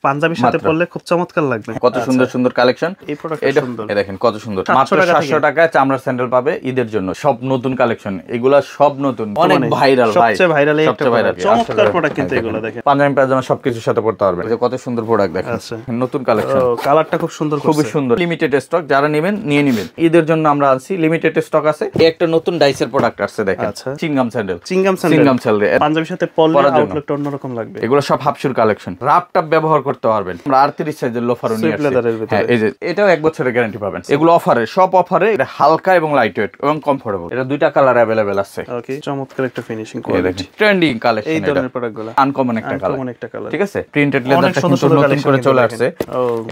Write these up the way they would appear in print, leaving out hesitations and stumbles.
পাঞ্জাবির সাথে পরলে খুব চমৎকার লাগবে। কত সুন্দর সুন্দর কালেকশন। এই প্রোডাক্টটা সুন্দর, এই দেখেন কত সুন্দর। মাত্র 700 টাকায় চামড়ার স্যান্ডেল পাবে ঈদের জন্য। সব নতুন কালেকশন, এগুলা সব নতুন, অনেক ভাইরাল ভাই, সবচেয়ে ভাইরাল এই একটা ভাইরাল চমৎকার প্রোডাক্ট কিন্তু এগুলো দেখেন। পাঞ্জাবি পায়জামা সবকিছুর সাথে পড়তে পারবেন। কত সুন্দর প্রোডাক্ট দেখেন, নতুন কালেকশন, কালারটা খুব সুন্দর, খুবই সুন্দর। লিমিটেড স্টক, যারা নেবেন নিয়ে নেবেন। ঈদের জন্য আমরা আনছি, লিমিটেড স্টক আছে। একটা নতুন ডাইসের প্রোডাক্ট আসছে দেখেন, চিংগাম স্যান্ডেল। চিংগাম স্যান্ডেল পাঞ্জাবির সাথে পরলে আউটলুকটা অন্যরকম লাগবে। এগুলো সব হাফশুর কালেকশন, রাপ টাপ ব্যবহার করতে পারবেন। আমরা 38 সাইজের লোফারও নিয়ে আসছি। হ্যাঁ, এই যে এটাও 1 বছরের গ্যারান্টি পাবেন। এগুলো অফারে, সব অফারে, এটা হালকা এবং লাইট ওয়েট এবং কমফোর্টেবল। এটা দুইটা কালার अवेलेबल আছে। ওকে, চমৎকার একটা ফিনিশিং কোয়ালিটি, ট্রেন্ডিং কালেকশন। এই ধরনের প্রোডাক্টগুলো আনকমন একটা কালার, ঠিক আছে। প্রিন্টেড লেদারটা কিন্তু নতুন করে চলে আসছে।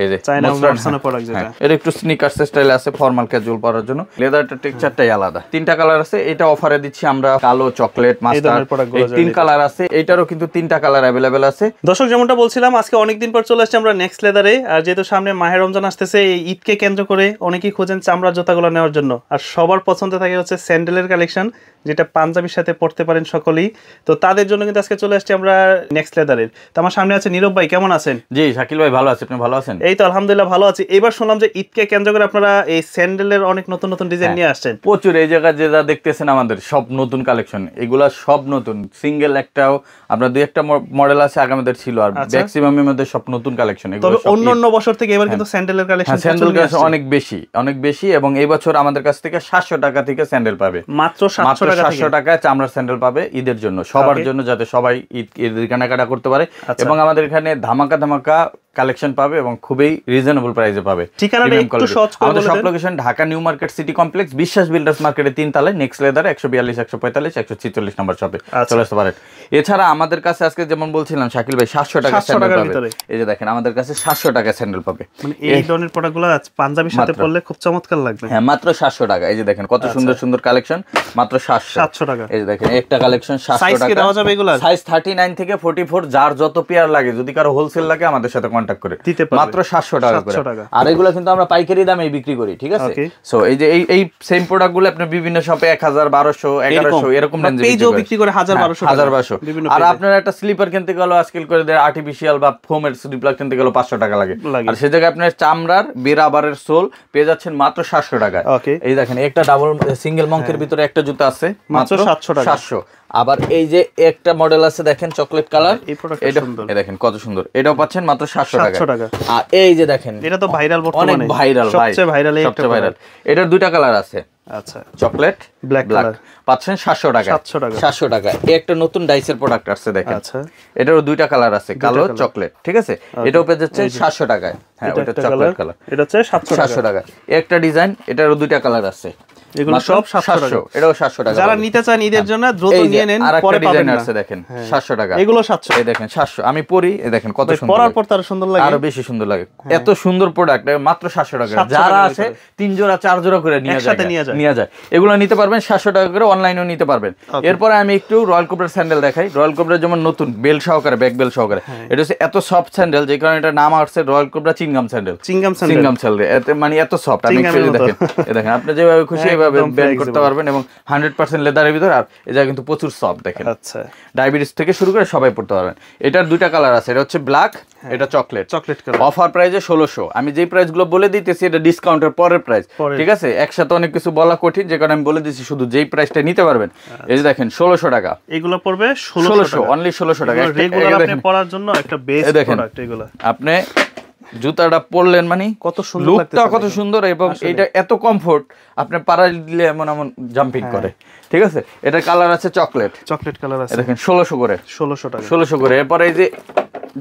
এই যে চায়না ভার্সনের প্রোডাক্ট যেটা, এর একটু স্নিকার্স স্টাইল আছে, ফর্মাল ক্যাজুয়াল পরার জন্য। লেদারটা টেক্সচারটাই আলাদা। 3টা কালার আছে। এটা অফারে দিচ্ছি আমরা, কালো, চকলেট, মাস্টার্ড, এই 3 কালার আছে। এটারও কিন্তু 3টা কালার अवेलेबल আছে। দর্শক, যেমনটা বলছিলাম, আজকে অনেকদিন পর চলে আসছে আমরা নেক্সট লেদারে। আর যেহেতু সামনে মাহে রমজান আসতেছে, এই ঈদকে কেন্দ্র করে অনেকেই খোঁজেন চামড়ার জুতাগুলো নেওয়ার জন্য। আর সবার পছন্দে থাকে হচ্ছে স্যান্ডেলের কালেকশন, যেটা পাঞ্জাবির সাথে পড়তে পারেন সকলেই। তো তাদের জন্য কিন্তু আজকে চলে আসছি আমরা নেক্সট লেদারের। তো আমার সামনে আছে নীরব ভাই, কেমন আছেন? জি শাকিল ভাই, ভালো আছি, আপনি ভালো আছেন? এই তো আলহামদুলিল্লাহ ভালো আছি। এবার শুনলাম যে ঈদকে কেন্দ্র করে আপনারা এই স্যান্ডেলের অনেক নতুন নতুন ডিজাইন নিয়ে আসছেন। প্রচুর। এই জায়গায় যে যা দেখতেছেন আমাদের সব নতুন কালেকশন, এগুলা সব নতুন। সিঙ্গেল একটাও আমরা 2-1টা মডেল আছে আগামীদের ছিল, আর ম্যাক্সিমামের মধ্যে সব নতুন কালেকশন। তবে অন্যান্য বছর থেকে এবার কিন্তু স্যান্ডেলের কালেকশন, স্যান্ডেল কালেকশন অনেক বেশি, অনেক বেশি। এবং এই বছর আমাদের কাছ থেকে 700 টাকা থেকে স্যান্ডেল পাবে, মাত্র 700 টাকায় চামড়ার স্যান্ডেল পাবে ঈদের জন্য, সবার জন্য, যাতে সবাই ঈদের কেনাকাটা করতে পারে। এবং আমাদের এখানে ধামাকা ধামাকা কালেকশন পাবে এবং খুবই রিজনেবল প্রাইসে পাবে। ঠিকানাটা একটু সহজ করে বলুন। আমাদের সব location Dhaka new market city complex, বিশ্বাস বিল্ডার্স মার্কেটের 3 তলায়, নেক্সট লেদার 142, 145, 146 নম্বর শপে চলে আসতে পারেন। এছাড়া আমাদের কাছে আজকে যেমন বলছিলাম শাকিল ভাই, 700 টাকা স্যান্ডেল পাবে। এই যে দেখেন আমাদের কাছে 700 টাকা স্যান্ডেল পাবে। মানে এই ধরনের প্রোডাক্টগুলো পাঞ্জাবির সাথে পরলে খুব চমৎকার লাগবে। হ্যাঁ, মাত্র 700 টাকা। এই যে দেখেন কত সুন্দর সুন্দর কালেকশন, মাত্র 700 টাকা। এই যে দেখেন একটা কালেকশন 700 টাকা। দেওয়া যাবে এগুলা সাইজ 39 থেকে 44, যার যত পেয়ার লাগে, যদি কারো হোলসেল লাগে আমাদের সাথে কন্টাক্ট করে দিতে পারবে। মাত্র 700 টাকা করে। আর এগুলো কিন্তু আমরা পাইকারি দামে বিক্রি করি, ঠিক আছে। সো এই যে এই সেম প্রোডাক্টগুলো আপনি বিভিন্ন শপে 1000, 1200, 1100 এরকম রেঞ্জে বিক্রি করে 1000, 1200। আর আপনার একটা স্লিপার কিনতে গেল আজকাল করে আর্টিফিশিয়াল বা ফোমের স্লিপার কিনতে গেল 500 টাকা লাগে। আর সেই জায়গায় আপনার চামড়ার বেরাবারের সোল পেয়ে যাচ্ছেন মাত্র 700 টাকায়। এই দেখেন একটা ডাবল সিঙ্গেল মঙ্কের ভিতরে একটা জুতা আছে, মাত্র 700 টাকা। 700। আবার এই যে একটা মডেল আছে দেখেন চকলেট কালার, এটা দেখেন কত সুন্দর, এটাও পাচ্ছেন মাত্র 700 টাকা। আর এই যে দেখেন, এটা তো ভাইরাল, বর্তমানে অনেক ভাইরাল, সবচেয়ে ভাইরাল। এটার 2টা কালার আছে। আচ্ছা, চকলেট, ব্ল্যাক পাচ্ছেন 700 টাকা। 700 টাকা। একটা নতুন ডাইসের প্রোডাক্ট আসছে দেখেন। আচ্ছা, এটারও 2টা কালার আছে, কালো, চকলেট, ঠিক আছে। এটাও পেয়ে যাচ্ছে 700 টাকায়। হ্যাঁ, ওটা চকলেট কালার, এটা হচ্ছে 700 টাকা। একটা ডিজাইন, এটারও 2টা কালার আছে। এগুলো সব 700, এটাও 700 টাকা। যারা নিতে চান ঈদের জন্য দ্রুত নিয়ে নেন, পরে পাবেন না। দেখেন 700 টাকা, এগুলো 700। এই দেখেন 700। আমি পরি, এই দেখেন কত সুন্দর, পরার পর তার সুন্দর লাগে, আরো বেশি সুন্দর লাগে। এত সুন্দর প্রোডাক্ট মাত্র 700 টাকা। যারা আছে 3 জোড়া 4 জোড়া করে নিয়ে যায়। এগুলো নিতে পারবেন 700 টাকা করে, অনলাইনেও নিতে পারবেন। এরপরে আমি একটু রয়্যাল কোবরার স্যান্ডেল দেখাই। রয়্যাল কোবরার যেমন নতুন বেল সহকারে, ব্যাক বেল সহকারে, এটা হচ্ছে এত সফট স্যান্ডেল, যে কারণে এটা নাম আসছে রয়্যাল কোবরা চিংগাম স্যান্ডেল। চিংগাম স্যান্ডেল এত মানে এত সফট। আমি দেখেন, এই দেখেন আপনি যেভাবে খুশি এইভাবে ব্যান্ড করতে পারবেন এবং 100% লেদারের ভিতর। আর এটা কিন্তু প্রচুর সফট দেখেন। আচ্ছা, ডায়াবেটিস থেকে শুরু করে সবাই পড়তে পারবেন। এটার 2টা কালার আছে, এটা হচ্ছে ব্ল্যাক, এটা চকলেট কালার। অফার প্রাইসে 1600। আমি যেই প্রাইস গুলো বলে দিতেছি এটা ডিসকাউন্টের পরের প্রাইস, ঠিক আছে। একসাথে অনেক কিছু বলা কঠিন, যে কারণে আমি বলে দিচ্ছি শুধু যেই প্রাইসটা নিতে পারবেন। এই যে দেখেন 1600 টাকা। এগুলো পড়বে 1600, অনলি 1600 টাকা। রেগুলার আপনি পরার জন্য একটা বেস্ট প্রোডাক্ট এগুলো। আপনি জুতাটা পরলেন মানে কত সুন্দর, লুকটা কত সুন্দর, এবং এটা এত কমফোর্ট, আপনি পাড়া দিলে এমন এমন জাম্পিং করে, ঠিক আছে। এটা কালার আছে চকলেট কালার আছে, দেখেন 1600 করে। 1600 করে। এরপরে এই যে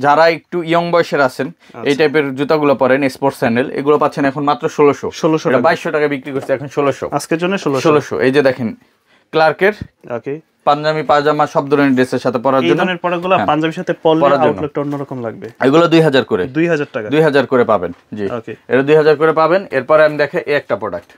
যারা একটু ইয়ং বয়সের আছেন, এই টাইপের জুতাগুলো পরেন, স্পোর্টস স্যান্ডেল, এগুলো পাচ্ছেন এখন মাত্র 1600। 2200 টাকা বিক্রি করছে, এখন 1600 আজকের জন্য। 1600। এই যে দেখেন ক্লার্কের পাঞ্জাবি পায়জামা সব ধরনের ড্রেসের সাথে পরার জন্য। এই ধরনের প্রোডাক্টগুলো পাঞ্জাবির সাথে পরলে আউটলুকটা অন্যরকম লাগবে। এগুলো 2000 করে। 2000 টাকা। 2000 করে পাবেন। জি, এটা 2000 করে পাবেন। এরপর আমি দেখে এই একটা প্রোডাক্ট,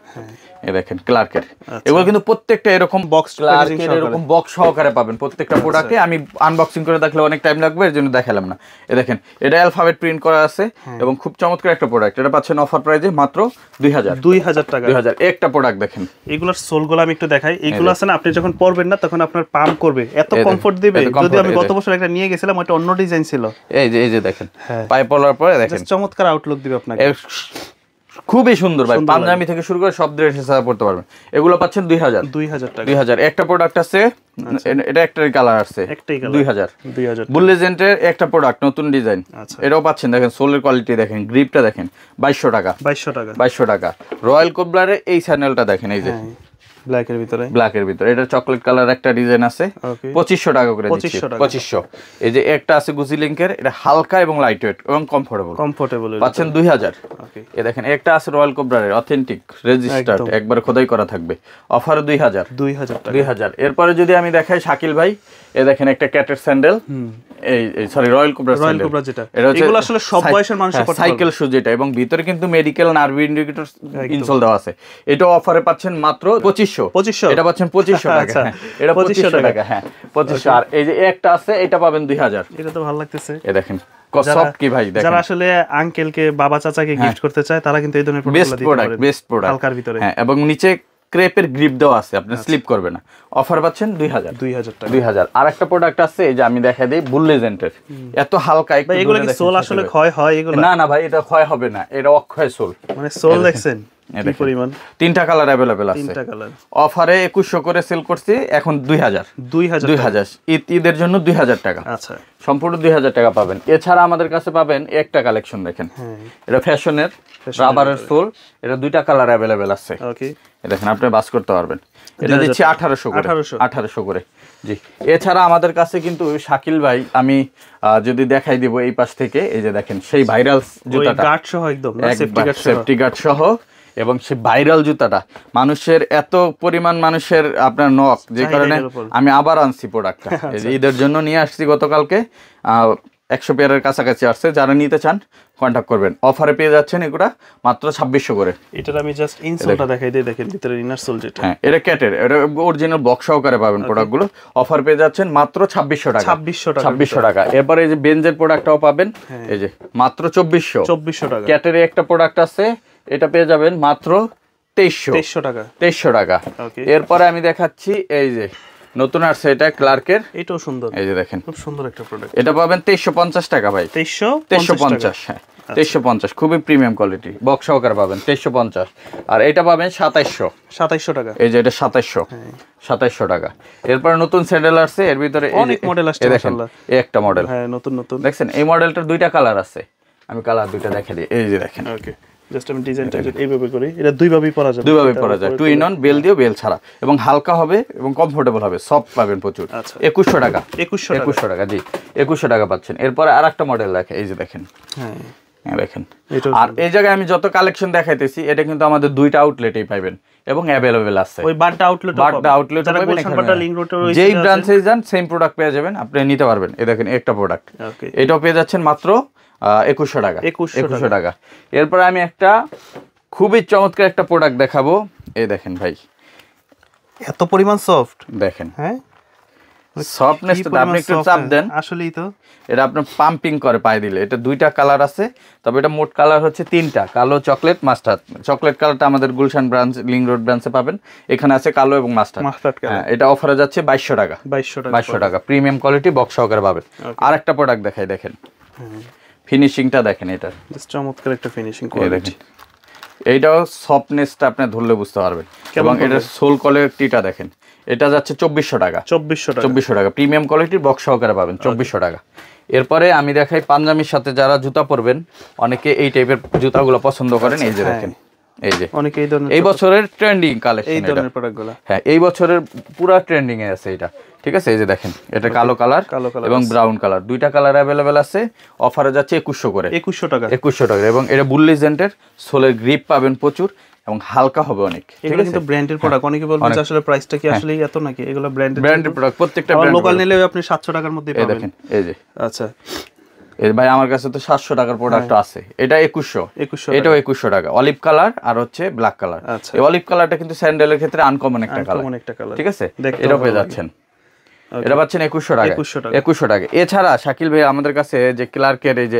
এই দেখেন ক্লার্কের। এগুলো কিন্তু প্রত্যেকটা এরকম বক্স, ক্লার্কের এরকম বক্স সহকারে পাবেন প্রত্যেকটা প্রোডাক্টে। আমি আনবক্সিং করে দেখলে অনেক টাইম লাগবে, এর জন্য দেখালাম না। এই দেখেন এটা অ্যালফাবেট প্রিন্ট করা আছে এবং খুব চমৎকার একটা প্রোডাক্ট। এটা পাচ্ছেন অফার প্রাইসে মাত্র 2000 টাকা। 2000 একটা প্রোডাক্ট দেখেন। এগুলোর সোলগুলো আমি একটু দেখাই। এগুলো আছে না, আপনি যখন পরবেন না তখন আপনার আপনার পাম্প করবে, এত কমফোর্ট দিবে। যদি আমি গত বছর একটা নিয়ে গেছিলাম, ওটা অন্য ডিজাইন ছিল। এই যে দেখেন পায়ে পলার পরে দেখেন চমৎকার আউটলুক দিবে আপনাকে, খুবই সুন্দর ভাই। পাঞ্জাবি থেকে শুরু করে সব ড্রেস হিসাবে পড়তে পারবেন। এগুলো পাচ্ছেন 2000 টাকা। 2000 একটা প্রোডাক্ট আছে, এটা একটাই কালার আছে, 2000 বুল লেজেন্ডের একটা প্রোডাক্ট নতুন ডিজাইন, এটাও পাচ্ছেন। দেখেন সোলের কোয়ালিটি দেখেন, গ্রিপটা দেখেন, 2200 টাকা। 2200 টাকা। রয়্যাল কোবলারের এই স্যান্ডেলটা দেখেন, এই যে ব্ল্যাকের ভিতরে এটা চকলেট কালার একটা ডিজাইন আছে, 2500 টাকা করে দিচ্ছি। 2500। এই যে একটা আছে গুচি লিংকের, এটা হালকা এবং লাইট ওয়েট এবং কমফোর্টেবল পাচ্ছেন 2000। এই দেখেন একটা আছে রয়্যাল কোবলারের অথেন্টিক রেজিস্টার্ড, একবার খোদাই করা থাকবে, অফার 2000। এরপরে যদি আমি দেখাই শাকিল ভাই, এই দেখেন একটা ক্যাটের স্যান্ডেল, এই সরি রয়্যাল কোবরা স্যান্ডেল, যেটা এগুলো আসলে সব বয়সের মানুষ পড়তে পারে, সাইকেল শু যেটা, এবং ভিতরে কিন্তু মেডিকেল নার্ভ ইন্ডিকেটর ইনসোল দেওয়া আছে। এটা অফারে পাচ্ছেন মাত্র 2500। এটা পাচ্ছেন 2500 টাকা। এটা 2500 টাকা, হ্যাঁ 2500। আর এই যে একটা আছে, এটা পাবেন 2000। এটা তো ভালো লাগতেছে। এই দেখেন সফট কি ভাই, দেখেন যারা আসলে আঙ্কেলকে বাবা চাচাকে গিফট করতে চায়, তারা কিন্তু এই ধরনের বেস্ট প্রোডাক্ট হালকার ভিতরে, হ্যাঁ, এবং নিচে ক্রেপের গ্রিপ দেওয়া আছে, আপনি স্লিপ করবে না। অফার পাচ্ছেন 2000 টাকা। 2000। আর একটা প্রোডাক্ট আছে, এই যে আমি দেখাই দেই, বুল লেজেন্ডের, এত হালকা। এগুলো কি সোল আসলে ক্ষয় হয়? এগুলো না ভাই, এটা ক্ষয় হবে না, এটা অক্ষয় সোল। মানে সোল দেখছেন কি পরিমাণ? 3টা কালার अवेलेबल আছে, 3টা কালার। অফারে 2100 করে সেল করছি, এখন 2000 ঈদের জন্য 2000 টাকা। আচ্ছা, সম্পূর্ণ 2000 টাকা পাবেন। এছাড়া আমাদের কাছে পাবেন একটা কালেকশন দেখেন, এটা ফ্যাশনের রাবারের সোল, এটা 2টা কালার अवेलेबल আছে। ওকে, দেখেন আপনি বাস করতে পারবেন। এটা দিচ্ছি 1800 করে। জি, এছাড়া আমাদের কাছে কিন্তু শাকিল ভাই, আমি যদি দেখাই দিব এই পাশ থেকে, এই যে দেখেন সেই ভাইরাল জুতাটা, গার্ড সহ, একদম সেফটি গার্ড সহ, এবং সেই ভাইরাল জুতাটা মানুষের এত পরিমাণ, মানুষের আপনার নক, যে কারণে আমি আবার আনছি প্রোডাক্টটা। ঈদের জন্য নিয়ে আসছি গতকালকে, 100 পেয়ারের কাছাকাছি আসছে। যারা নিতে চান কন্ট্যাক্ট করবেন। অফারে পেয়ে যাচ্ছেন এগুলা মাত্র 2600 করে। এটার আমি জাস্ট ইনসোলটা দেখাই দিই, দেখেন ভিতরে ইনার সোল যেটা, হ্যাঁ এটা ক্যাটের, এটা অরিজিনাল বক্স সহকারে পাবেন প্রোডাক্টগুলো। অফার পেয়ে যাচ্ছেন মাত্র 2600 টাকা। 2600 টাকা। এরপর এই যে বেঞ্জের প্রোডাক্টটাও পাবেন, এই যে মাত্র 2400 টাকা। ক্যাটের একটা প্রোডাক্ট আছে, এটা পেয়ে যাবেন মাত্র 2300 টাকা। 2300 টাকা। এরপরে আমি দেখাচ্ছি, এই যে নতুন আসছে, এটা ক্লার্কের, এটাও সুন্দর, এই যে দেখেন খুব সুন্দর একটা প্রোডাক্ট। এটা পাবেন 2350 টাকা ভাই। 2350, হ্যাঁ 2350, খুবই প্রিমিয়াম কোয়ালিটি, বক্স সহকারে পাবেন 2350। আর এটা পাবেন 2700 টাকা। এই যে এটা 2700 টাকা। এরপর নতুন স্যান্ডেল আসছে, এর ভিতরে অনেক মডেল আসছে মাশাআল্লাহ। এই একটা মডেল, হ্যাঁ নতুন দেখছেন, এই মডেলটার 2টা কালার আছে, আমি কালার 2টা দেখাই দিই। এই যে দেখেন, ওকে, জাস্ট আমি ডিজাইনটা এইভাবে করি, এটা দুইভাবেই পরা যায়, টু ইন অন, বেল দিও, বেল ছাড়া, এবং হালকা হবে এবং কমফোর্টেবল হবে, সফট পাবেন প্রচুর। 2100 টাকা। 2100 টাকা, জি 2100 টাকা পাচ্ছেন। এরপরে আরেকটা মডেল দেখে, এই যে দেখেন, হ্যাঁ দেখেন। আর এই জায়গায় আমি যত কালেকশন দেখাইতেছি, এটা কিন্তু আমাদের 2টা আউটলেটেই পাবেন এবং अवेलेबल আছে। ওই বাড্ডা আউটলেট পাবেন, যেই ব্রাঞ্চে যান সেম প্রোডাক্ট পেয়ে যাবেন, আপনি নিতে পারবেন। এই দেখেন একটা প্রোডাক্ট, এটাও পেয়ে যাচ্ছেন মাত্র 2100 টাকা। 2100 টাকা। এরপর আমি একটা খুবই চমৎকার একটা প্রোডাক্ট দেখাবো, এই দেখেন ভাই, এত পরিমাণ সফট দেখেন, হ্যাঁ সফটনেসটা আপনি একটু চাপ দেন, আসলেই তো এটা আপনার পাম্পিং করে পায়ে দিলে। এটা 2টা কালার আছে, তবে এটা মোট কালার হচ্ছে 3টা, কালো, চকলেট, মাস্টার্ড। চকলেট কালারটা আমাদের গুলশান ব্রাঞ্চ, লিং রোড ব্রাঞ্চে পাবেন। এখানে আছে কালো এবং মাস্টার্ড। হ্যাঁ, এটা অফারে যাচ্ছে 2200 টাকা। 2200 টাকা, প্রিমিয়াম কোয়ালিটি, বক্স সহকারে পাবেন। আর একটা প্রোডাক্ট দেখাই, দেখেন ফিনিশিংটা দেখেন, এটা চমৎকার একটা ফিনিশিং কোয়ালিটি। এইটাও সফটনেসটা আপনি ধরলে বুঝতে পারবেন, এবং এটার সোল কোয়ালিটিটা দেখেন, এটা যাচ্ছে 2400 টাকা। 2400 টাকা, প্রিমিয়াম কোয়ালিটির, বক্স সহকারে পাবেন 2400 টাকা। এরপরে আমি দেখাই পাঞ্জাবির সাথে যারা জুতা পরবেন, অনেকে এই টাইপের জুতাগুলো পছন্দ করেন। এই যে দেখেন, এই যে অনেকে এই ধরনের, এই বছরের ট্রেন্ডিং কালেকশন, এই ধরনের প্রোডাক্টগুলো, হ্যাঁ এই বছরের পুরো ট্রেন্ডিং এ আছে এটা, ঠিক আছে। এই যে দেখেন, এটা কালো কালার এবং ব্রাউন কালার, 2টা কালার अवेलेबल আছে। অফারে যাচ্ছে 2100 করে। 2100 টাকা। এবং এটা বুল লেজেন্ডের, সোলের গ্রিপ পাবেন প্রচুর, এবং হালকা হবে অনেক। এগুলো কিন্তু ব্র্যান্ডের প্রোডাক্ট। অনেকে বলবেন যে আসলে প্রাইসটা কি আসলে এত নাকি? এগুলো ব্র্যান্ডের প্রোডাক্ট, প্রত্যেকটা ব্র্যান্ড। লোকাল নিলে আপনি 700 টাকার মধ্যে পাবেন। দেখেন এই যে, আচ্ছা এই ভাই আমার কাছে তো 700 টাকার প্রোডাক্ট আছে। এটা 2100, এটাও 2100 টাকা। অলিভ কালার আর হচ্ছে ব্ল্যাক কালার। এই অলিভ কালারটা কিন্তু স্যান্ডেলের ক্ষেত্রে আনকমন একটা কালার, ঠিক আছে। এটাও পেয়ে যাচ্ছেন। এটা পাচ্ছেন 2100 টাকা 2100 টাকা। এছাড়া শাকিল ভাই আমাদের কাছে যে ক্লার্কের এই যে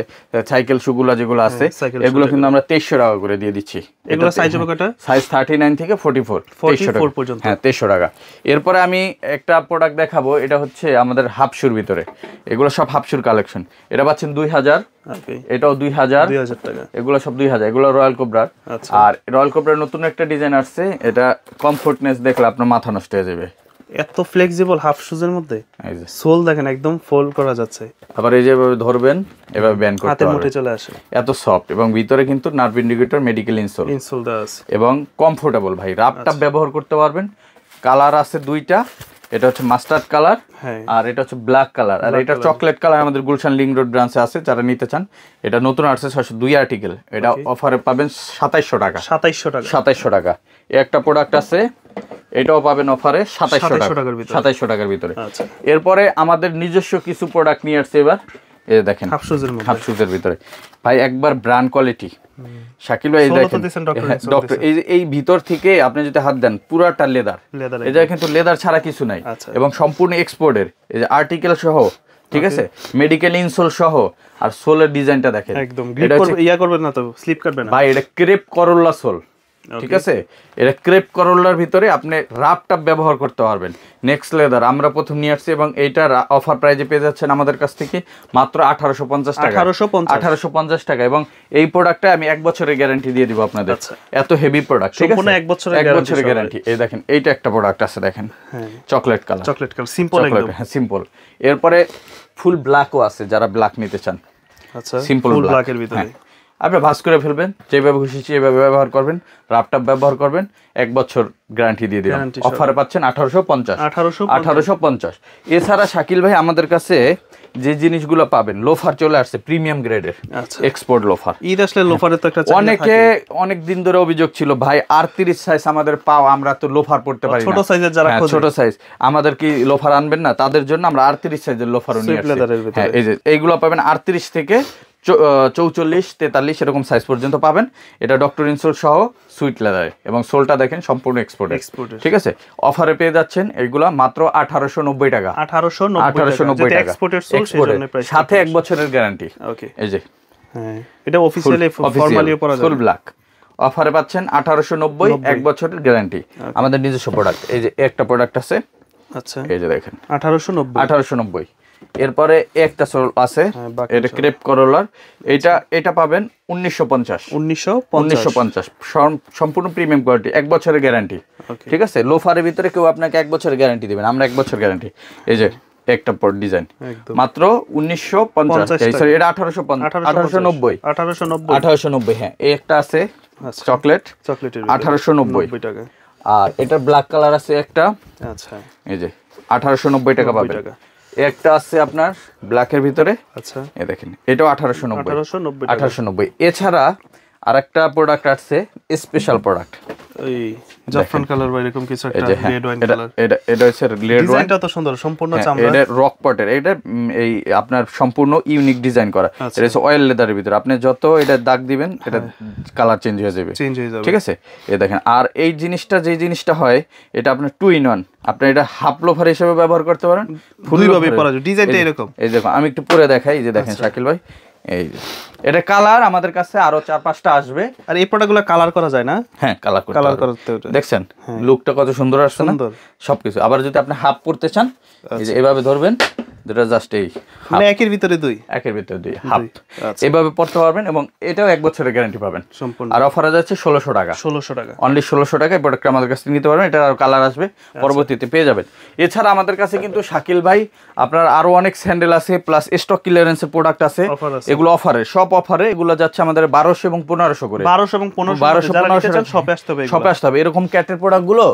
সাইকেল শুগুলা যেগুলো আছে এগুলো কিন্তু আমরা 2300 টাকা করে দিয়ে দিচ্ছি। এগুলো সাইজ হবে কত? সাইজ 39 থেকে 44 2300 পর্যন্ত। হ্যাঁ 2300 টাকা। এরপরে আমি একটা প্রোডাক্ট দেখাবো, এটা হচ্ছে আমাদের হাফশুর ভিতরে, এগুলো সব হাফশুর কালেকশন। এটা পাচ্ছেন 2000, এটাও 2000 টাকা, এগুলো সব 2000, এগুলো রয়্যাল কোবরার। আর রয়্যাল কোবরার নতুন একটা ডিজাইন আসছে, এটা কমফোর্টনেস দেখলে আপনার মাথা নষ্ট হয়ে যাবে, এত ফ্লেক্সিবল হাফ শুজের মধ্যে। সোল দেখেন একদম ফোল্ড করা যাচ্ছে, আবার এই যে এভাবে ধরবেন এভাবে ব্যান্ড করতে হাতের মুঠে চলে আসে, এত সফট। এবং ভিতরে কিন্তু নার্ভ ইন্ডিকেটর মেডিকেল ইনসোল দেওয়া আছে এবং কমফোর্টেবল ভাই, রাপটাপ ব্যবহার করতে পারবেন। কালার আছে দুইটা, এটা হচ্ছে মাস্টার্ড কালার আর এটা হচ্ছে ব্ল্যাক কালার, আর এটা চকলেট কালার আমাদের গুলশান লিংক রোড ব্রাঞ্চে আছে, যারা নিতে চান। এটা নতুন আসছে 602 আর্টিকেল, এটা অফারে পাবেন 2700 টাকা। 2700 টাকা। একটা প্রোডাক্ট আছে, এটাও পাবেন অফারে 2700 টাকার ভিতরে। এরপরে আমাদের নিজস্ব কিছু প্রোডাক্ট নিয়ে আসছে এবার, এই দেখেন হাফ শুজের ভিতরে ভাই একবার ব্র্যান্ড কোয়ালিটি। শাকিল ভাই দেখেন ডক্টর, এই ভিতর থেকে আপনি যদি হাত দেন পুরাটা লেদার, এই জায়গায় কিন্তু লেদার ছাড়া কিছু নাই এবং সম্পূর্ণ এক্সপোর্টের, এই যে আর্টিকেল সহ, ঠিক আছে, মেডিকেল ইনসোল সহ। আর সোলের ডিজাইনটা দেখেন একদম গ্রিপ করবে, ইয়া করবে না তো, স্লিপ কাটবে না ভাই। এটা ক্রেপ করোলা সোল, ঠিক আছে, এটা ক্রেপ করোলার ভিতরে আপনি রাপটাপ ব্যবহার করতে পারবেন। নেক্সট লেদার আমরা প্রথম নিয়ে আসছি এবং এইটার অফার প্রাইজে পেয়ে যাচ্ছেন আমাদের কাছ থেকে মাত্র 1850 টাকা। 1850 টাকা। এবং এই প্রোডাক্টটা আমি 1 বছরের গ্যারান্টি দিয়ে দিব আপনাদের, এত হেভি প্রোডাক্ট, ঠিক আছে, 1 বছরের গ্যারান্টি। এই দেখেন এইটা একটা প্রোডাক্ট আছে, দেখেন চকলেট কালার, সিম্পল একদম, হ্যাঁ সিম্পল। এরপরে ফুল ব্ল্যাকও আছে, যারা ব্ল্যাক নিতে চান, আচ্ছা সিম্পল ব্ল্যাকের ভিতরে আপনি ভাঁজ করে ফেলবেন, যেভাবে খুশি সেভাবে ব্যবহার করবেন, রাপটাপ ব্যবহার করবেন, 1 বছর গ্যারান্টি দিয়ে দিলাম। অফারে পাচ্ছেন 1850। এছাড়া শাকিল ভাই আমাদের কাছে যে জিনিসগুলো পাবেন, লোফার চলে আসছে প্রিমিয়াম গ্রেডের, এক্সপোর্ট লোফার। ঈদ আসলে লোফারের তো একটা অনেক দিন ধরে অভিযোগ ছিল ভাই 38 সাইজ আমাদের পাও, আমরা তো লোফার পড়তে পারি না, ছোট সাইজের যারা খোঁজে, ছোট সাইজ, আমাদের কি লোফার আনবেন না? তাদের জন্য আমরা 38 সাইজের লোফারও নিয়ে আসছি। হ্যাঁ এই যে এইগুলো পাবেন 38 থেকে 44, 43 এরকম সাইজ পর্যন্ত পাবেন। এটা ডক্টর ইনসোল সহ সুইট লেদারে এবং সোলটা দেখেন সম্পূর্ণ এক্সপোর্ট, ঠিক আছে। অফারে পেয়ে যাচ্ছেন এইগুলা মাত্র 1890 টাকা। 1890 টাকা সাথে 1 বছরের গ্যারান্টি। এই যে এটা অফিশিয়ালি ফরমালিও পড়া যায়, ফুল ব্ল্যাক অফারে পাচ্ছেন 1890, 1 বছরের গ্যারান্টি। আমাদের নিজস্ব প্রোডাক্ট, এই যে একটা প্রোডাক্ট আছে, আচ্ছা এই যে দেখেন 1890। এরপরে একটা সোল আছে, এটা ক্রেপ করোলার, এটা পাবেন 1950 সম্পূর্ণ প্রিমিয়াম কোয়ালিটি, 1 বছরের গ্যারান্টি, ঠিক আছে। লোফারের ভিতরে কেউ আপনাকে 1 বছরের গ্যারান্টি দিবেন, আমরা 1 বছর গ্যারান্টি। এই যে একটা ডিজাইন মাত্র 1950, সরি এটা 1890। হ্যাঁ এই একটা আছে চকলেটের 1890 টাকা। আর এটা ব্ল্যাক কালার আছে একটা, আচ্ছা এই যে 1890 টাকা পাবেন। একটা আছে আপনার ব্ল্যাকের ভিতরে, আচ্ছা এই দেখেন এটাও 1890। এছাড়া আরেকটা প্রোডাক্ট আছে স্পেশাল প্রোডাক্ট, এই জাফরান কালার বা এরকম কিছু একটা রেড ওয়াইন কালার। এটা হচ্ছে রেড ওয়াইন, ডিজাইনটা তো সুন্দর, সম্পূর্ণ চামড়া, এটা রক পটের, এটা এই আপনার সম্পূর্ণ ইউনিক ডিজাইন করা। এটা হচ্ছে অয়েল লেদারের ভিতরে, আপনি যত এটা দাগ দিবেন এটা কালার চেঞ্জ হয়ে যাবে, ঠিক আছে। এই দেখেন, আর এই জিনিসটা যে জিনিসটা হয় এটা আপনার 2 in 1, আপনি এটা হাফ লোফার হিসেবে ব্যবহার করতে পারেন, ফুলভাবে পরা যায়। ডিজাইনটা এরকম, এই দেখুন আমি একটু পরে দেখাই, এই যে দেখেন শাকিল ভাই, এই এটা কালার আমাদের কাছে আরো 4-5টা আসবে। আর এই প্রোডাক্টগুলো কালার করা যায় না? হ্যাঁ কালার করতে, দেখছেন লুকটা কত সুন্দর আসছে না, সবকিছু। আবার যদি আপনি হাফ করতে চান, এই যে এভাবে ধরবেন, যেটা জাস্ট এই মানে একের ভিতরে দুই হাফ এভাবে পড়তে পারবেন এবং এটাও 1 বছরের গ্যারান্টি পাবেন সম্পূর্ণ। আর অফারে যাচ্ছে 1600 টাকা, অনলি 1600 টাকায় প্রোডাক্ট আমাদের কাছে নিতে পারবেন। এটা আর কালার আসবে পরবর্তীতে পেয়ে যাবেন। এছাড়া আমাদের কাছে কিন্তু শাকিল ভাই আপনার আরো অনেক স্যান্ডেল আছে, প্লাস স্টক ক্লিয়ারেন্সের প্রোডাক্ট আছে, এগুলো অফারে, সব অফারে। এগুলো যাচ্ছে আমাদের 1200 এবং 1500 করে, 1200 এবং 1500 শপে আসতে হবে। এরকম ক্যাটের প্রোডাক্ট গুলো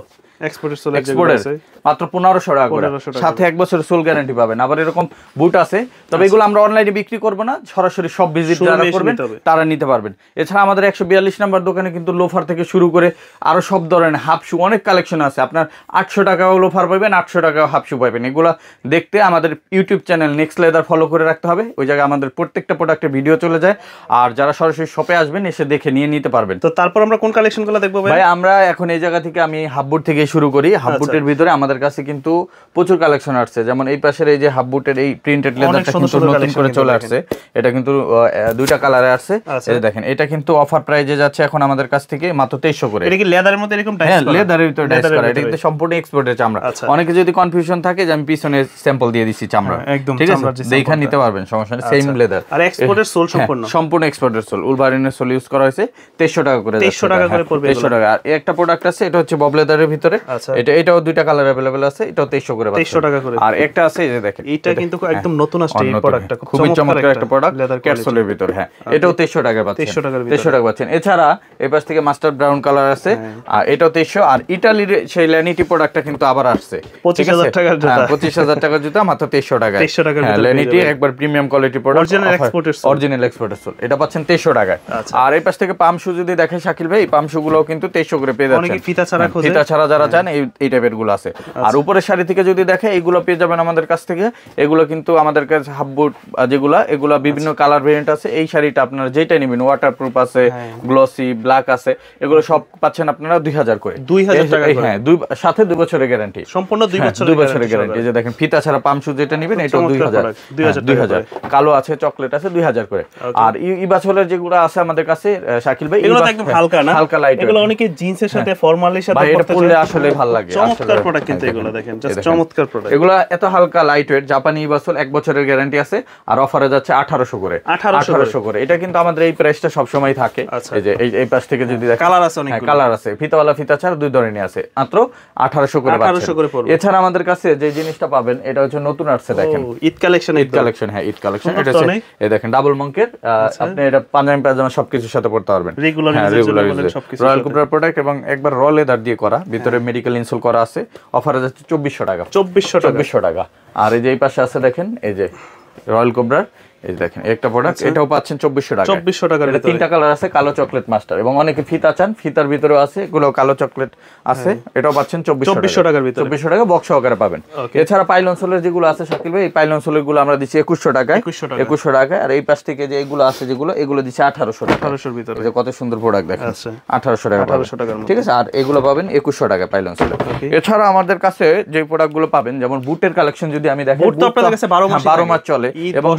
এক্সপোর্টের মাত্র 1500 টাকা করে, সাথে 1 বছরের সোল গ্যারান্টি পাবেন। আবার এরকম বুট আছে, তবে এগুলো আমরা অনলাইনে বিক্রি করব না, সরাসরি সব ভিজিট যারা করবেন তারা নিতে পারবেন। এছাড়া আমাদের 142 নম্বর দোকানে কিন্তু লোফার থেকে শুরু করে আরো সব ধরনের হাফ শু অনেক কালেকশন আছে। আপনার 800 টাকাও লোফার পাবেন, 800 টাকাও হাফ শু পাবেন। এগুলো দেখতে আমাদের YouTube channel next leather follow করে রাখতে হবে, ওই জায়গায় আমাদের প্রত্যেকটা প্রোডাক্টের ভিডিও চলে যায়। আর যারা সরাসরি শপে আসবেন এসে দেখে নিয়ে নিতে পারবেন। তো তারপর আমরা কোন কালেকশনগুলো দেখবো ভাই? আমরা এখন এই জায়গা থেকে আমি হাফবুট থেকে শুরু করি। হাফবুটের ভিতরে আমাদের আমাদের কাছে কিন্তু প্রচুর কালেকশন আসছে, যেমন এই পাশের এই যে হাফ বুটের এই প্রিন্টেড লেদারটা কিন্তু নতুন করে চলে আসছে, এটা কিন্তু দুইটা কালারে আসছে। এই দেখেন এটা কিন্তু অফার প্রাইজে যাচ্ছে এখন আমাদের কাছ থেকে মাত্র 2300 করে। এটা কি লেদারের মধ্যে এরকম ডাইস করা? লেদারের ভিতরে ডাইস করা, এটা কিন্তু সম্পূর্ণ এক্সপোর্টের চামড়া। অনেকে যদি কনফিউশন থাকে যে আমি পিছনে স্যাম্পল দিয়ে দিচ্ছি চামড়া, ঠিক আছে, দেখে নিতে পারবেন, সমস্যা নেই, সেম লেদার। আর এক্সপোর্টের সোল সম্পূর্ণ এক্সপোর্টের সোল, উলভারিনের সোল ইউজ করা হয়েছে। 2300 টাকা করে, 2300 টাকা করে পড়বে। 2300 টাকা। আর একটা প্রোডাক্ট আছে, এটা হচ্ছে বব লেদারের ভিতরে, এটাও দুইটা কালার अवेलेबल আছে, এটাও 2300 করে, 2300 টাকা করে। আর একটা আছে এই যে দেখেন, এটা কিন্তু একদম নতুন আসছে এই প্রোডাক্টটা, খুব চমৎকার একটা প্রোডাক্ট, ক্যাটসোলের ভিতরে। হ্যাঁ, এটাও 2300 টাকা পাচ্ছেন, 2300 টাকা পাচ্ছেন। এছাড়া এই পাশ থেকে মাস্টার্ড ব্রাউন কালার আছে, আর এটাও 2300। আর ইতালির সেই ল্যানিটি প্রোডাক্টটা কিন্তু আবার আসছে 25000 টাকার জুতা, 25000 টাকার জুতা মাত্র 2300 টাকায়। 2300 টাকার ভিতরে ল্যানিটি একবার প্রিমিয়াম কোয়ালিটি প্রোডাক্ট, অরিজিনাল এক্সপোর্টের সোল, এটা পাচ্ছেন 2300 টাকায়। আর এই পাশ থেকে পাম শু যদি দেখেন শাকিল ভাই, পাম শু গুলো কিন্তু 2300 করে পেয়ে যাচ্ছেন। অনেকে ফিতা ছাড়া খোঁজে, ফিতা ছাড়া যারা চান এই টাইপের গুলো আছে। আর উপরের শাড়ি থেকে যদি দেখে এইগুলো পেয়ে যাবেন আমাদের কাছ থেকে। এগুলো কিন্তু আমাদের কাছে হাফ বুট যেগুলো, এগুলো বিভিন্ন কালার ভেরিয়েন্ট আছে। এই শাড়িটা আপনারা যেটা নেবেন, ওয়াটারপ্রুফ আছে, গ্লসি, ব্ল্যাক আছে, এগুলো সব পাচ্ছেন আপনারা 2000 করে, 2000 টাকা করে। হ্যাঁ, সাথে 2 বছরের গ্যারান্টি, সম্পূর্ণ 2 বছরের গ্যারান্টি। এই যে দেখেন ফিতা ছাড়া পাম শু যেটা নেবেন, এটা 2000। কালো আছে, চকলেট আছে, 2000 করে। আর ইবাছলের যেগুলো আছে আমাদের কাছে শাকিল ভাই, এগুলো একদম হালকা না, হালকা লাইট, এগুলো অনেকে জিন্সের সাথে ফরমালের সাথে পরতে পরলে আসলে ভালো লাগে। চমৎকার প্রোডাক্ট কিন্তু এগুলো দেখেন, জাস্ট চমৎকার প্রোডাক্ট। এগুলো এত হালকা লাইট ওয়েট, জাপানি ইবাছল 1 বছরের গ্যারান্টি আছে, আর অফারে যাচ্ছে 1800 করে, 1800 করে। এটা কিন্তু আমাদের এই প্রাইসটা সব সময় থাকে। এই যে এই পাশ থেকে যদি দেখেন, কালার আছে, অনেক কালার আছে, ফিতাওয়ালা ফিতা ছাড়া দুই ধরনের আছে, মাত্র 1800 করে পাচ্ছেন। এছাড়া আমাদের কাছে যে জিনিসটা পাবেন, এটা হচ্ছে নতুন আসছে, দেখেন ঈদ কালেকশন, হ্যাঁ ঈদ কালেকশন। এটা হচ্ছে এই দেখেন ডাবল মঙ্কের, আপনি এটা পাঞ্জাবি পায়জামা সবকিছুর সাথে পড়তে পারবেন, রেগুলার ইউজ, রয়্যাল কোবরার প্রোডাক্ট, এবং একবার র লেদার দিয়ে করা, ভিতরে মেডিকেল ইনসোল করা আছে। অফারে যাচ্ছে 2400 টাকা, 2400 টাকা। আর এই যে এই পাশে আছে দেখেন, এই যে রয়্যাল কোবরার, এই দেখেন একটা প্রোডাক্ট, এটাও পাচ্ছেন 2400 টাকা, 2400 টাকার। এটা তিনটা কালার আছে, কালো চকলেট মাস্টার, এবং অনেকে ফিতা চান, ফিতার ভিতরেও আছে, এগুলো কালো চকলেট আছে, এটাও পাচ্ছেন 2400 টাকার ভিতরে, 2400 টাকা বক্স সহকারে পাবেন। এছাড়া পাইলন সোলের যেগুলো আছে শাকিল ভাই, এই পাইলন সোলের গুলো আমরা দিচ্ছি 2100 টাকায়, 2100 টাকায়। আর এই পাশ থেকে যে এগুলো আছে, এগুলো দিচ্ছি 1800 টাকা, 1800 এর ভিতরে। এই যে কত সুন্দর প্রোডাক্ট দেখেন, 1800 টাকা, 1800 টাকার মধ্যে, ঠিক আছে। আর এগুলো পাবেন 2100 টাকা পাইলন সোলে। এছাড়া আমাদের কাছে যে প্রোডাক্টগুলো পাবেন, যেমন বুটের কালেকশন যদি আমি দেখি, বুট তো আপনাদের কাছে 12 মাস চলে, এবং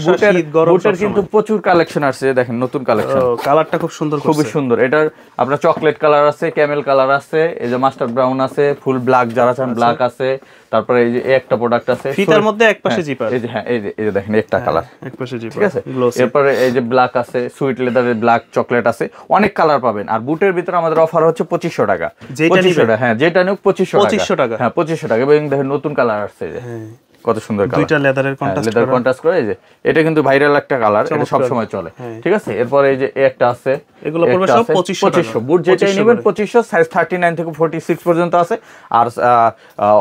বুটের কিন্তু প্রচুর কালেকশন আসছে, দেখেন নতুন কালেকশন, কালারটা খুব সুন্দর, খুবই সুন্দর। এটার আপনার চকলেট কালার আছে, ক্যামেল কালার আছে, এই যে মাস্টার্ড ব্রাউন আছে, ফুল ব্ল্যাক যারা চান ব্ল্যাক আছে। তারপরে এই যে একটা প্রোডাক্ট আছে, ফিতার মধ্যে একপাশে জিপার, এই যে হ্যাঁ, এই যে দেখেন একটা কালার, একপাশে জিপার, ঠিক আছে। এরপরে এই যে ব্ল্যাক আছে, সুইট লেদারের ব্ল্যাক চকলেট আছে, অনেক কালার পাবেন। আর বুটের ভিতরে আমাদের অফার হচ্ছে 2500 টাকা, 2500 টাকা, হ্যাঁ যেটা নিক 2500 টাকা, হ্যাঁ 2500 টাকা। এবং দেখেন নতুন কালার আসছে, কত সুন্দর কালার, দুইটা লেদারের কন্ট্রাস্ট করে। এই যে এটা কিন্তু ভাইরাল একটা কালার, এটা সব সময় চলে, ঠিক আছে। এরপরে এই যে একটা আছে, এগুলো পড়বে সব 2500, বুট যেটাই নেবেন 2500, সাইজ 39 থেকে 46 পর্যন্ত আছে। আর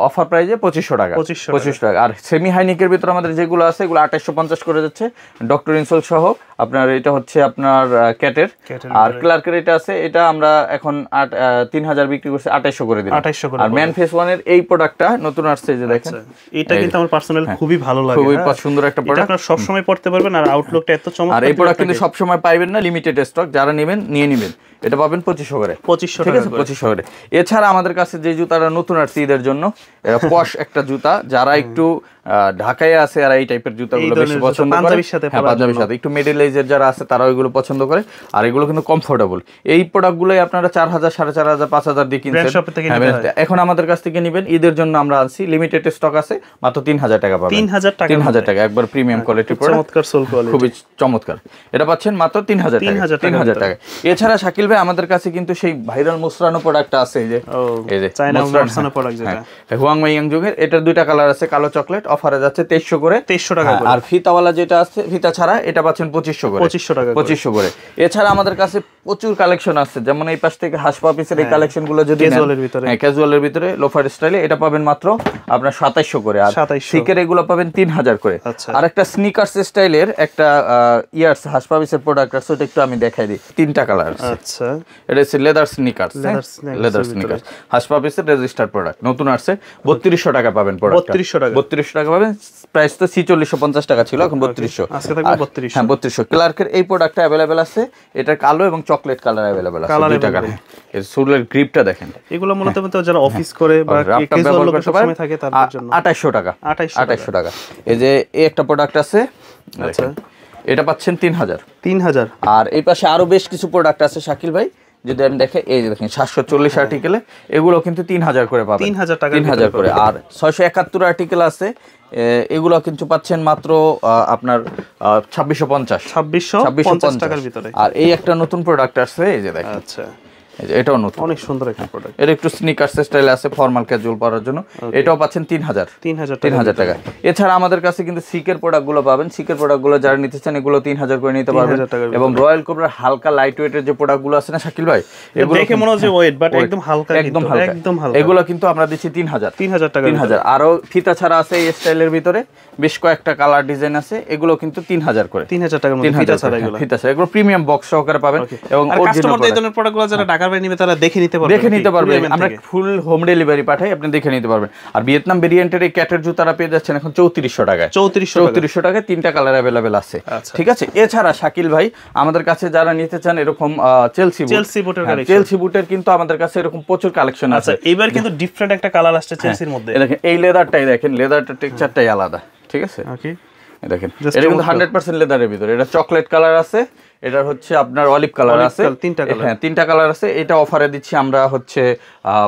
অফার প্রাইসে 2500 টাকা, 2500 টাকা। আর সেমি হাইনিকের ভিতরে আমাদের যেগুলো আছে, এগুলো 2850 করে যাচ্ছে, ডক্টর ইনসোল সহ। আপনার এটা হচ্ছে আপনার ক্যাটের, আর ক্লার্কের এটা আছে, এটা আমরা এখন 3000 বিক্রি করছি, 2800 করে দিলাম। আর ম্যান ফেস ওয়ানের এই প্রোডাক্টটা নতুন আসছে, যে দেখেন, এটা কিন্তু আমার পার্সোনালি খুবই ভালো লাগে, খুবই সুন্দর একটা প্রোডাক্ট, আপনারা সব সময় পড়তে পারবেন। আর আউটলুকটা এত চমৎকার, আর এই প্রোডাক্ট কিন্তু সব সময় পাইবেন না, লিমিটেড স্টক, যারা নেবেন নিয়ে নেবেন। এটা পাবেন 2500 করে, 2500 ঠিক আছে, 2500 করে। এছাড়া আমাদের কাছে যে জুতাটা নতুন আসছে ঈদের জন্য, এটা পশ একটা জুতা, যারা একটু ঢাকায় আছে আর এই টাইপের জুতাগুলো বেশি পছন্দ করে, পাঞ্জাবির সাথে একটু মিডল এজের যারা আছে তারা ওইগুলো পছন্দ করে। আর এগুলো কিন্তু কমফোর্টেবল। এই প্রোডাক্টগুলোই আপনারা 4000, 4500, 5000 দিয়ে কিনছেন, এখন আমাদের কাছ থেকে নেবেন। ঈদের জন্য আমরা আনছি, লিমিটেড স্টক আছে, মাত্র 3000 টাকা পাবেন, 3000 টাকা, একবার প্রিমিয়াম কোয়ালিটি প্রোডাক্ট, চমৎকার সোল কোয়ালিটি, খুবই চমৎকার। এটা পাচ্ছেন মাত্র 3000 টাকা। এছাড়া শাকিল ভাই আমাদের কাছে কিন্তু সেই ভাইরাল মুসরানো প্রোডাক্ট আছে, এই যে চায়না মুসরানো প্রোডাক্ট, যেটা হুয়াংওয়ে ইয়াংজুংয়ের, এটার দুইটা কালার আছে, কালো চকলেট, অফারে যাচ্ছে 2300 করে, 2300 টাকা। আর ফিতাওয়ালা যেটা আছে, ফিতা ছাড়া, এটা পাচ্ছেন 2500 করে, 2500 করে। এছাড়া আমাদের কাছে প্রচুর কালেকশন আছে, যেমন এই পাশ থেকে হাসপা পিসের এই কালেকশন গুলো যদি ক্যাজুয়ালের ভিতরে লোফার স্টাইলে, এটা পাবেন মাত্র আপনার 2700 করে। আর সিকের এগুলো পাবেন 3000 করে। আর একটা স্নিকার্স স্টাইলের একটা ইয়ার্স হাসপা পিসের প্রোডাক্ট আছে, ওটা একটু আমি দেখাই দিই। তিনটা কালার আছে, আচ্ছা, এটা হচ্ছে লেদার স্নিকার্স, হাসপা পিসের রেজিস্টার্ড প্রোডাক্ট, নতুন আসছে, 3200 টাকা পাবেন প্রোডাক্ট, 3200 টাকা পাবেন। প্রাইস তো 4650 টাকা ছিল, এখন 3200, আজকে থাকবে 3200। হ্যাঁ 3200। ক্লার্কের এই প্রোডাক্টটা अवेलेबल আছে, এটা কালো এবং চকলেট কালার अवेलेबल আছে, দুইটা কালার। এর সোলের গ্রিপটা দেখেন। এগুলো মূলত যারা অফিস করে বা ক্যাজুয়াল লোক সময় থাকে তাদের জন্য 2800 টাকা। 2800 টাকা। এই যে এই একটা প্রোডাক্ট আছে, আচ্ছা এটা পাচ্ছেন 3000। আর এই পাশে আরো বেশ কিছু প্রোডাক্ট আছে শাকিল ভাই, যদি আমি দেখে এই যে দেখেন 740 আর্টিকেলে এগুলো কিন্তু 3000 করে পাবেন, 3000 করে। আর 671 আর্টিকেল আছে, এগুলো কিন্তু পাচ্ছেন মাত্র আপনার 2650 টাকার ভিতরে। আর এই একটা নতুন প্রোডাক্ট আছে, এই যে দেখেন, আচ্ছা এটাও নতুন, অনেক সুন্দর একটা প্রোডাক্ট। এর একটু স্নিকার্স স্টাইল আছে, ফর্মাল ক্যাজুয়াল পরার জন্য। এটাও পাচ্ছেন 3000 টাকা। এছাড়া আমাদের কাছে কিন্তু সিকের প্রোডাক্টগুলো পাবেন। সিকের প্রোডাক্টগুলো যারা নিতে চান এগুলো 3000 করে নিতে পারবেন। এবং রয়্যাল কোবরার হালকা লাইট ওয়েটের যে প্রোডাক্টগুলো আছে না শাকিল ভাই, এগুলো দেখে মনে হচ্ছে ওয়েট, বাট একদম হালকা, একদম হালকা। এগুলো কিন্তু আমরা দিচ্ছি 3000 টাকা। 3000। আরো ফিতা ছাড়া আছে এই স্টাইলের ভিতরে, বেশ কয়েকটা কালার ডিজাইন আছে, এগুলো কিন্তু 3000 করে। 3000 টাকার মধ্যে ফিতা ছাড়া এগুলো, ফিতা ছাড়া এগুলো প্রিমিয়াম বক্স সহকারে পাবেন। এবং কাস্টমারদের এই ধরনের প্রোডাক্টগুলো যারা ঢাকার বাইরে নিবে তারা দেখে নিতে পারবেন। আমরা ফুল হোম ডেলিভারি পাঠাই, আপনি দেখে নিতে পারবেন। আর ভিয়েতনাম ভেরিয়েন্টের এই ক্যাটের জুতারা পেয়ে যাচ্ছেন এখন 3400 টাকায়। 3400 টাকায় 3টা কালার अवेलेबल আছে, ঠিক আছে। এছাড়া শাকিল ভাই আমাদের কাছে যারা নিতে চান এরকম চেলসি বুটের কিন্তু আমাদের কাছে এরকম প্রচুর কালেকশন আছে। এবার কিন্তু ডিফারেন্ট একটা কালার আসছে চেলসির মধ্যে। দেখেন এই লেদারটাই দেখেন, লেদারটা টেক্সচারটাই আলাদা, ঠিক আছে। দেখেন এটা কিন্তু 100% লেদারের ভিতরে। এটা চকলেট কালার আছে, এটা হচ্ছে আপনার অলিভ কালার আছে, তিনটা কালার আছে। এটা অফারে দিচ্ছি আমরা হচ্ছে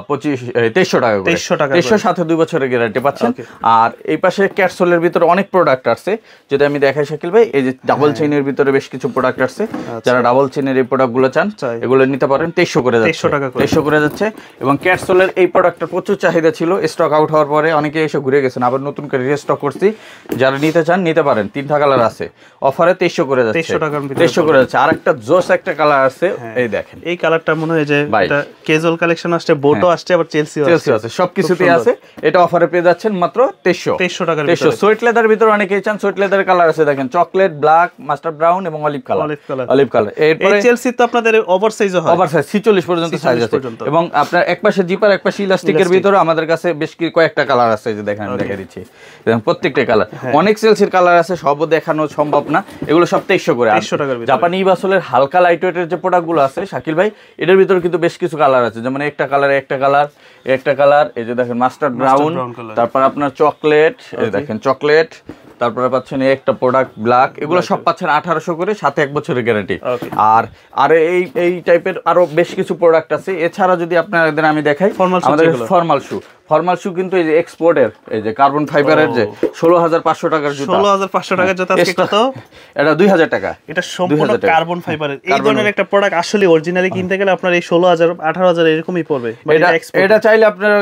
2300 টাকা করে। 2300 সাথে 2 বছরের গ্যারান্টি পাচ্ছেন। আর এই পাশে ক্যাটসোলের ভিতরে অনেক প্রোডাক্ট আছে, যদি আমি দেখাই শাকিল ভাই, এই যে ডাবল চেইনের ভিতরে বেশ কিছু প্রোডাক্ট আছে। যারা ডাবল চেইনের এই প্রোডাক্টগুলো চান এগুলো নিতে পারেন। 2300 করে যাচ্ছে, 2300 করে যাচ্ছে। এবং ক্যাটসোলের এই প্রোডাক্টটা প্রচুর চাহিদা ছিল, স্টক আউট হওয়ার পরে অনেকে এসে ঘুরে গেছেন, আবার নতুন করে রিস্টক করছি। যারা নিতে চান নিতে পারেন, 3টা কালার আছে, অফারে 2300 করে যাচ্ছে, 2300 করে যাচ্ছে। আর একটা জোস একটা কালার আছে, এই দেখেন এই কালারটা মনে হয় যে এটা ক্যাজুয়াল কালেকশন আসছে, বোটও আসছে, আবার চেলসি আছে, সবকিছুতেই আছে। এটা অফারে পেয়ে যাচ্ছেন মাত্র 2300 টাকার ভিতরে। সোয়েট লেদার ভিতরে অনেকেই চান, সোয়েট লেদার কালার আছে, দেখেন চকলেট, ব্ল্যাক, মাস্টার্ড ব্রাউন এবং অলিভ কালার। এরপরে চেলসি তো আপনাদের ওভারসাইজও হয়, ওভারসাইজ 46 পর্যন্ত সাইজ আছে। এবং আপনার একপাশে জিপার একপাশে ইলাস্টিকের ভিতরে আমাদের কাছে বেশ কয়েকটা কালার আছে, যে দেখেন আমি দেখিয়ে দিচ্ছি। দেখেন প্রত্যেকটা কালার, অনেক চেলসির কালার আছে, সবও দেখানো সম্ভব না। এগুলো সব 2300 করে। 2300 টাকার ভিতরে জাপানি বাসলের হালকা লাইট ওয়েটের যে প্রোডাক্টগুলো আছে শাকিল ভাই, এটার ভিতরে কিন্তু বেশ কিছু কালার আছে, যেমন একটা কালার, এই যে দেখেন মাস্টার্ড ব্রাউন, তারপর আপনার চকলেট, এই দেখেন চকলেট, তারপরে পাচ্ছেন একটা প্রোডাক্ট ব্ল্যাক। এগুলো সব পাচ্ছেন 1800 করে, সাথে 1 বছরের গ্যারান্টি। আর এই টাইপের আরো বেশ কিছু প্রোডাক্ট আছে। এছাড়া যদি আপনাদের আমি দেখাই আমাদের ফর্মাল শু কিন্তু এই যে এক্সপোর্টের, এই যে কার্বন ফাইবারের যে 16500 টাকার জুতা, 16500 টাকার জুতা আজকে কত? এটা 2000 টাকা। এটা সম্পূর্ণ কার্বন ফাইবারের। এই ধরনের একটা প্রোডাক্ট আসলে অরিজিনালি কিনতে গেলে আপনার এই 16000 18000 এরকমই পড়বে। এটা চাইলে আপনারা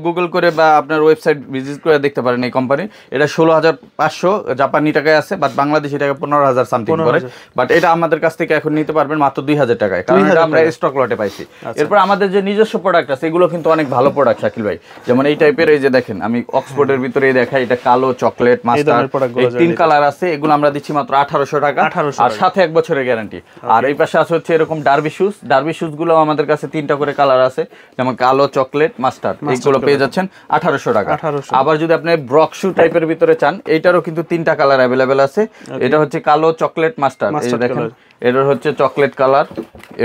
গুগল করে বা আপনার ওয়েবসাইট ভিজিট করে দেখতে পারেন এই কোম্পানি। এটা 16500 জাপানি টাকায় আছে, বাট বাংলাদেশি টাকা 15000 সামথিং করে। বাট এটা আমাদের কাছ থেকে এখন নিতে পারবেন মাত্র 2000 টাকায়, কারণ এটা আমরা স্টক লটে পাইছি। এরপর আমাদের যে নিজস্ব প্রোডাক্ট আছে এগুলো কিন্তু অনেক ভালো প্রোডাক্ট শাকিল ভাই, যেমন এই টাইপের, এই যে দেখেন আমি অক্সফোর্ডের ভিতরে দেখাই, এটা কালো, চকলেট, মাস্টার্ড, এই 3 কালার আছে। এগুলো আমরা দিচ্ছি মাত্র 1800 টাকা, আর সাথে 1 বছরের গ্যারান্টি। আর এই পাশে আছে হচ্ছে এরকম ডার্বি শুজ গুলো আমাদের কাছে 3টা করে কালার আছে, যেমন কালো, চকলেট, মাস্টার্ড। এইগুলো পেয়ে যাচ্ছেন 1800 টাকা। আবার যদি আপনি ব্রক শু টাইপের ভিতরে চান, এইটারও কিন্তু 3টা কালার अवेलेबल আছে। এটা হচ্ছে কালো, চকলেট, মাস্টার্ড। এই যে দেখেন এটার হচ্ছে চকলেট কালার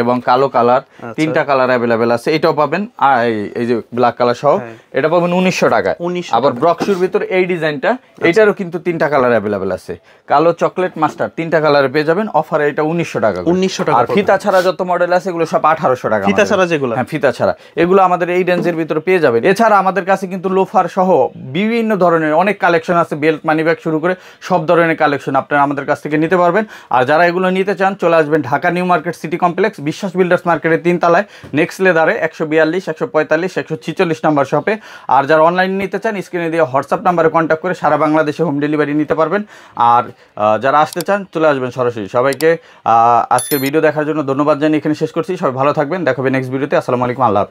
এবং কালো কালার, 3টা কালার अवेलेबल আছে। এটাও পাবেন, আর এই যে ব্ল্যাক কালার সহ এটা পাবেন 1900 টাকায়। আবার ব্রকশুর ভিতর এই ডিজাইনটা, এটারও কিন্তু 3টা কালার अवेलेबल আছে, কালো, চকলেট, মাস্টার্ড, 3টা কালারে পেয়ে যাবেন। অফারে এটা 1900 টাকা। 1900 টাকা। আর ফিতা ছাড়া যত মডেল আছে এগুলো সব 1800 টাকা। ফিতা ছাড়া যেগুলো, হ্যাঁ ফিতা ছাড়া, এগুলো আমাদের এই রেঞ্জের ভিতরে পেয়ে যাবেন। এছাড়া আমাদের কাছে কিন্তু লোফার সহ বিভিন্ন ধরনের অনেক কালেকশন আছে, বেল্ট, মানি ব্যাগ শুরু করে সব ধরনের কালেকশন আপনারা আমাদের কাছ থেকে নিতে পারবেন। আর যারা এগুলো নিতে চান চলে আসবেন Dhaka new market city complex, বিশ্বাস বিল্ডার্স মার্কেটের 3 তলায়, নেক্সট লেদারে 142, 145, 146 নাম্বার শপে। আর যারা অনলাইনে নিতে চান স্ক্রিনে দিয়ে হোয়াটসঅ্যাপ নাম্বারে কন্ট্যাক্ট করে সারা বাংলাদেশে হোম ডেলিভারি নিতে পারবেন। আর যারা আসতে চান চলে আসবেন সরাসরি। সবাইকে আজকের ভিডিও দেখার জন্য ধন্যবাদ জানিয়ে এখানে শেষ করছি। সবাই ভালো থাকবেন, দেখাবে নেক্সট ভিডিওতে। আসসালামু আলাইকুম, আল্লাহ হাফেজ।